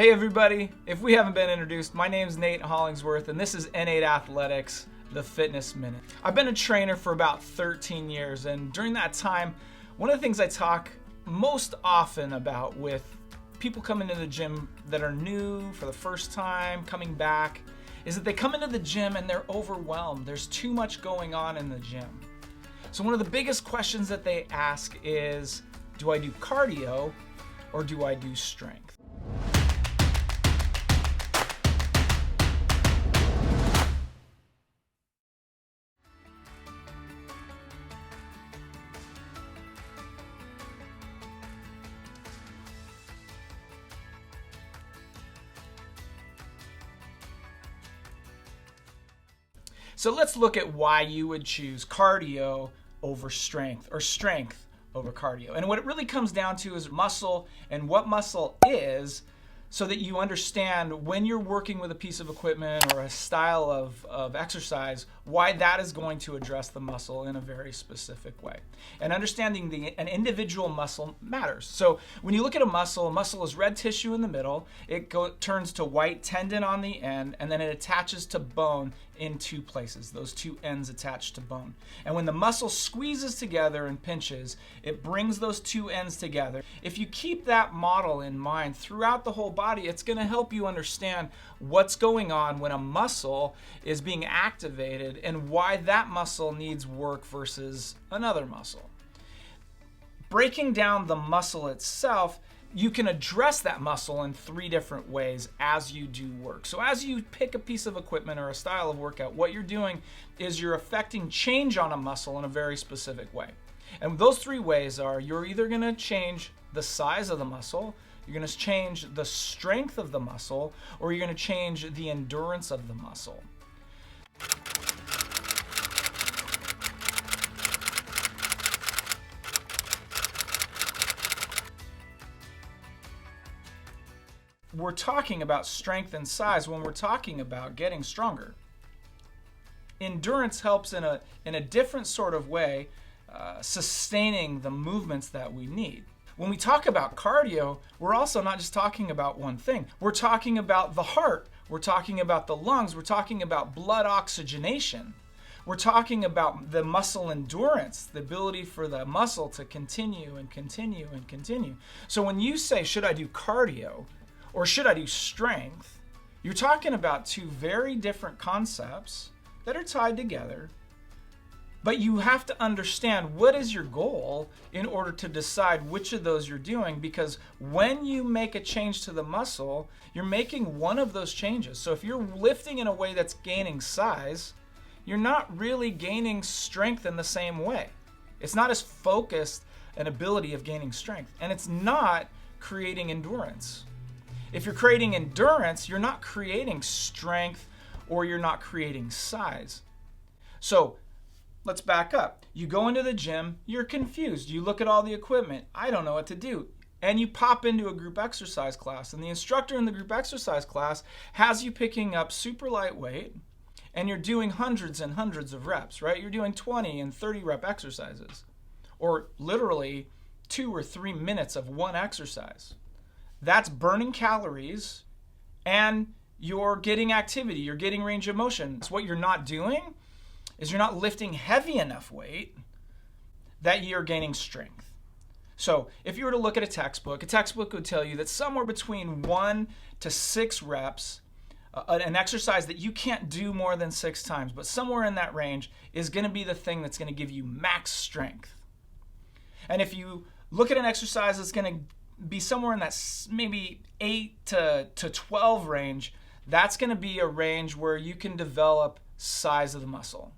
Hey everybody, if we haven't been introduced, my name's Nate Hollingsworth and this is N8 Athletics, the Fitness Minute. I've been a trainer for about 13 years and during that time, one of the things I talk most often about with people coming into the gym that are new for the first time, coming back, is that they come into the gym and they're overwhelmed. There's too much going on in the gym. So one of the biggest questions that they ask is, do I do cardio or do I do strength? So let's look at why you would choose cardio over strength or strength over cardio. And what it really comes down to is muscle and what muscle is, so that you understand when you're working with a piece of equipment or a style of exercise, why that is going to address the muscle in a very specific way. And understanding an individual muscle matters. So when you look at a muscle is red tissue in the middle, it turns to white tendon on the end, and then it attaches to bone in two places, those two ends attached to bone. And when the muscle squeezes together and pinches, it brings those two ends together. If you keep that model in mind throughout the whole body, it's going to help you understand what's going on when a muscle is being activated and why that muscle needs work versus another muscle. Breaking down the muscle itself, you can address that muscle in three different ways as you do work. So as you pick a piece of equipment or a style of workout, what you're doing is you're affecting change on a muscle in a very specific way. And those three ways are, you're either going to change the size of the muscle, you're going to change the strength of the muscle, or you're going to change the endurance of the muscle. We're talking about strength and size when we're talking about getting stronger. Endurance helps in a different sort of way, sustaining the movements that we need. When we talk about cardio, we're also not just talking about one thing. We're talking about the heart. We're talking about the lungs. We're talking about blood oxygenation. We're talking about the muscle endurance, the ability for the muscle to continue and continue and continue. So when you say, should I do cardio or should I do strength, you're talking about two very different concepts that are tied together. But you have to understand what is your goal in order to decide which of those you're doing, because when you make a change to the muscle, you're making one of those changes. So if you're lifting in a way that's gaining size, you're not really gaining strength in the same way. It's not as focused an ability of gaining strength, and it's not creating endurance. If you're creating endurance, you're not creating strength or you're not creating size. So let's back up. You go into the gym, you're confused. You look at all the equipment. I don't know what to do. And you pop into a group exercise class, and the instructor in the group exercise class has you picking up super lightweight, and you're doing hundreds and hundreds of reps, right? You're doing 20 and 30 rep exercises, or literally 2 or 3 minutes of one exercise. That's burning calories, and you're getting activity, you're getting range of motion. So what you're not doing is you're not lifting heavy enough weight that you're gaining strength. So if you were to look at a textbook would tell you that somewhere between 1 to 6 reps, an exercise that you can't do more than 6 times, but somewhere in that range is going to be the thing that's going to give you max strength. And if you look at an exercise that's going to be somewhere in that maybe 8 to 12 range, that's going to be a range where you can develop size of the muscle.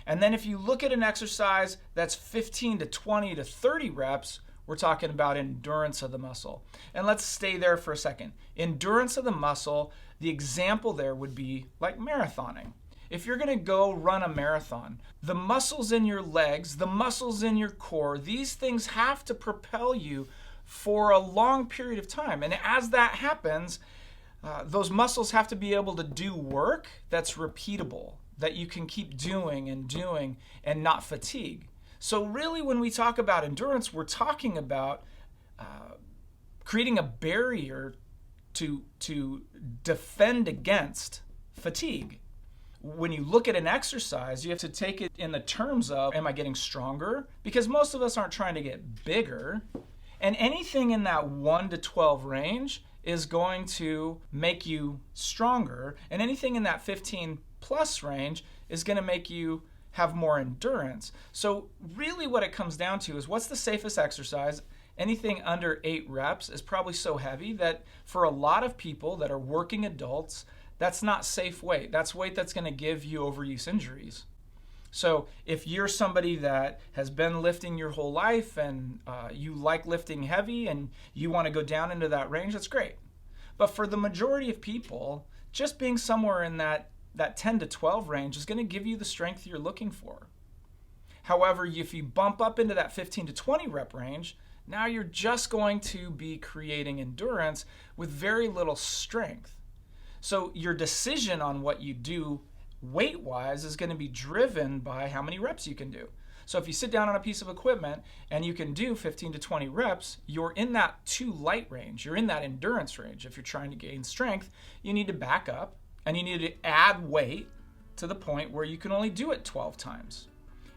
And then if you look at an exercise that's 15 to 20 to 30 reps, we're talking about endurance of the muscle. And let's stay there for a second. Endurance of the muscle, the example there would be like marathoning. If you're going to go run a marathon, the muscles in your legs, the muscles in your core, these things have to propel you for a long period of time. And as that happens, those muscles have to be able to do work that's repeatable, that you can keep doing and not fatigue. So really when we talk about endurance, we're talking about creating a barrier to defend against fatigue. When you look at an exercise, you have to take it in the terms of, am I getting stronger? Because most of us aren't trying to get bigger. And anything in that 1 to 12 range is going to make you stronger. And anything in that 15 plus range is going to make you have more endurance. So really what it comes down to is, what's the safest exercise? Anything under 8 reps is probably so heavy that for a lot of people that are working adults, that's not safe weight. That's weight that's going to give you overuse injuries. So if you're somebody that has been lifting your whole life and you like lifting heavy and you want to go down into that range, that's great. But for the majority of people, just being somewhere in that 10 to 12 range is going to give you the strength you're looking for. However, if you bump up into that 15 to 20 rep range, now you're just going to be creating endurance with very little strength. So your decision on what you do weight-wise is going to be driven by how many reps you can do. So if you sit down on a piece of equipment and you can do 15 to 20 reps, you're in that too light range. You're in that endurance range. If you're trying to gain strength, you need to back up and you need to add weight to the point where you can only do it 12 times.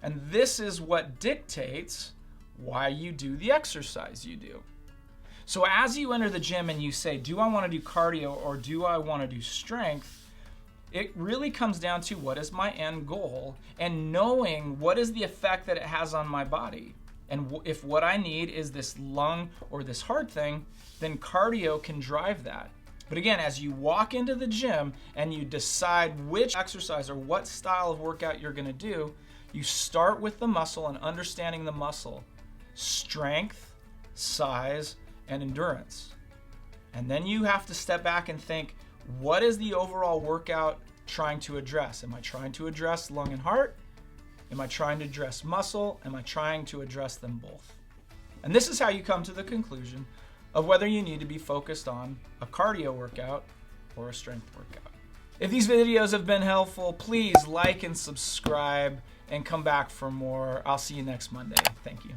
And this is what dictates why you do the exercise you do. So as you enter the gym and you say, do I want to do cardio or do I want to do strength? It really comes down to, what is my end goal, and knowing what is the effect that it has on my body. And if what I need is this lung or this heart thing, then cardio can drive that. But again, as you walk into the gym and you decide which exercise or what style of workout you're going to do, you start with the muscle and understanding the muscle, strength, size, and endurance. And then you have to step back and think, what is the overall workout trying to address? Am I trying to address lung and heart? Am I trying to address muscle? Am I trying to address them both? And this is how you come to the conclusion of whether you need to be focused on a cardio workout or a strength workout. If these videos have been helpful, please like and subscribe and come back for more. I'll see you next Monday. Thank you.